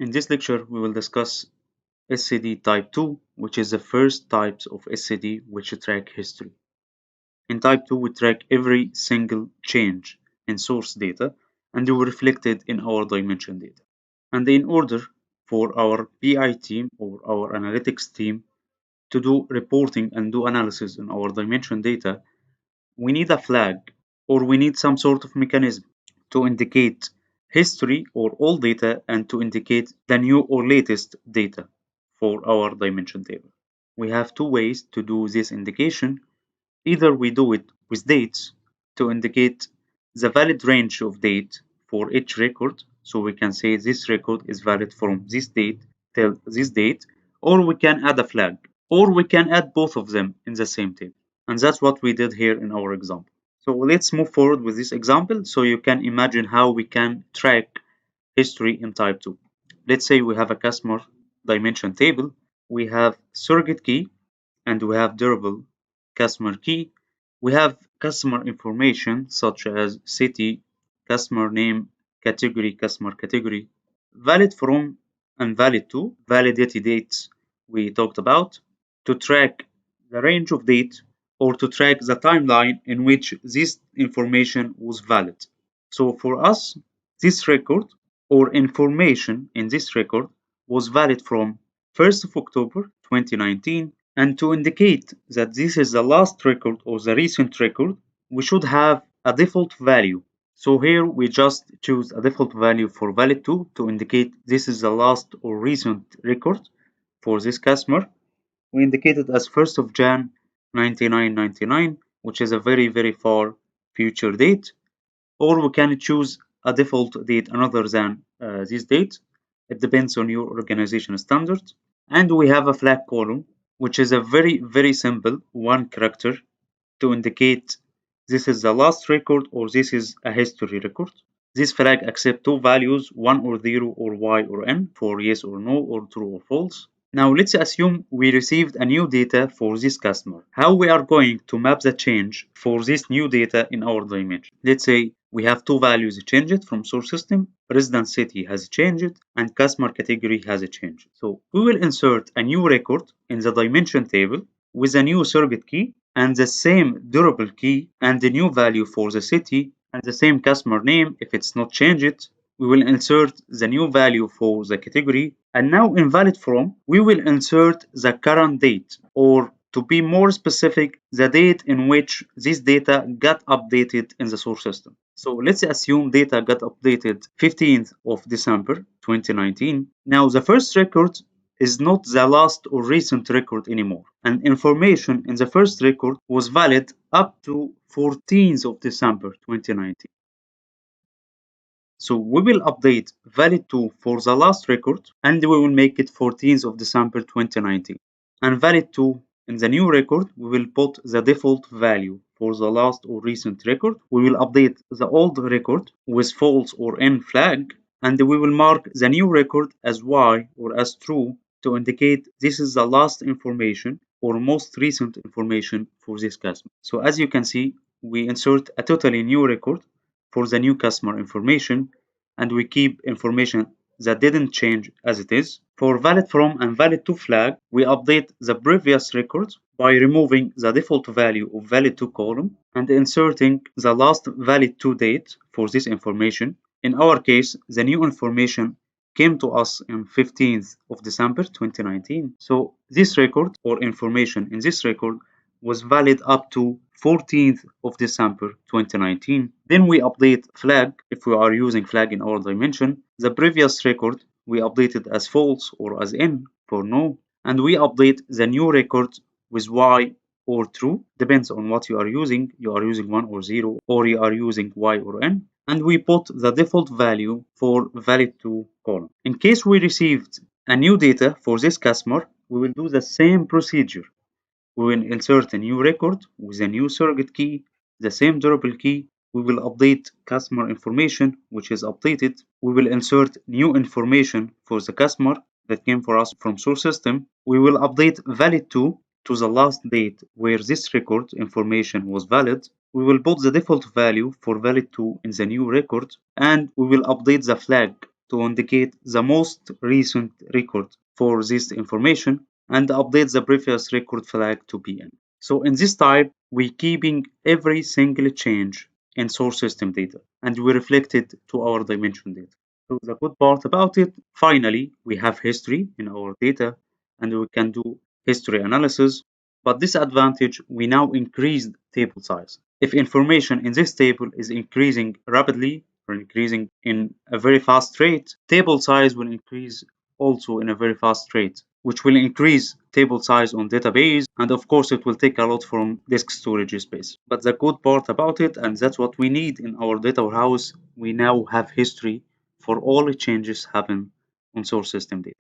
In this lecture, we will discuss SCD Type 2, which is the first types of SCD which track history. In Type 2, we track every single change in source data and we reflect it in our dimension data. And in order for our BI team or our analytics team to do reporting and do analysis in our dimension data, we need a flag or we need some sort of mechanism to indicate history or old data and to indicate the new or latest data for our dimension table. We have two ways to do this indication. Either we do it with dates to indicate the valid range of date for each record, so we can say this record is valid from this date till this date, or we can add a flag, or we can add both of them in the same table. And that's what we did here in our example. So let's move forward with this example so you can imagine how we can track history in type 2. Let's say we have a customer dimension table, we have surrogate key, and we have durable customer key. We have customer information such as city, customer name, customer category, valid from and valid to, validity dates we talked about, to track the range of date or to track the timeline in which this information was valid. So for us, this record or information in this record was valid from 1st of October 2019, and to indicate that this is the last record or the recent record, we should have a default value. So here we just choose a default value for valid to indicate this is the last or recent record for this customer. We indicate it as 1st of Jan 9999, which is a very far future date, or we can choose a default date other than this date. It depends on your organization standard. And we have a flag column, which is a very simple one character to indicate this is the last record or this is a history record. This flag accepts two values, 1 or 0 or y or n, for yes or no or true or false. Now let's assume we received a new data for this customer. How we are going to map the change for this new data in our dimension? Let's say we have two values changed from source system, resident city has changed and customer category has changed. So we will insert a new record in the dimension table with a new surrogate key and the same durable key and the new value for the city and the same customer name if it's not changed. We will insert the new value for the category, and now in valid from we will insert the current date, or to be more specific, the date in which this data got updated in the source system. So let's assume data got updated 15th of December 2019. Now the first record is not the last or recent record anymore, and information in the first record was valid up to 14th of December 2019. So we will update valid to for the last record and we will make it 14th of December 2019. And valid to in the new record, we will put the default value for the last or recent record. We will update the old record with false or n flag, and we will mark the new record as y or as true to indicate this is the last information or most recent information for this customer. So as you can see, we insert a totally new record for the new customer information, and we keep information that didn't change as it is. For valid from and valid to flag, we update the previous record by removing the default value of valid to column and inserting the last valid to date for this information. In our case, the new information came to us on 15th of December 2019. So this record or information in this record was valid up to 14th of December 2019. Then we update flag if we are using flag in our dimension. The previous record we updated as false or as n for no, and we update the new record with y or true, depends on what you are using. You are using 1 or 0 or you are using y or n, and we put the default value for valid to column. In case we received a new data for this customer, we will do the same procedure. We will insert a new record with a new surrogate key, the same durable key. We will update customer information, which is updated. We will insert new information for the customer that came for us from source system. We will update valid to the last date where this record information was valid. We will put the default value for valid to in the new record, and we will update the flag to indicate the most recent record for this information and update the previous record flag to be in. So in this type, we keeping every single change in source system data and we reflect it to our dimension data. So the good part about it, finally, we have history in our data and we can do history analysis. But disadvantage, we now increase table size. If information in this table is increasing rapidly or increasing in a very fast rate, table size will increase also in a very fast rate, which will increase table size on database, and of course it will take a lot from disk storage space. But the good part about it, and that's what we need in our data warehouse, we now have history for all the changes happen on source system data.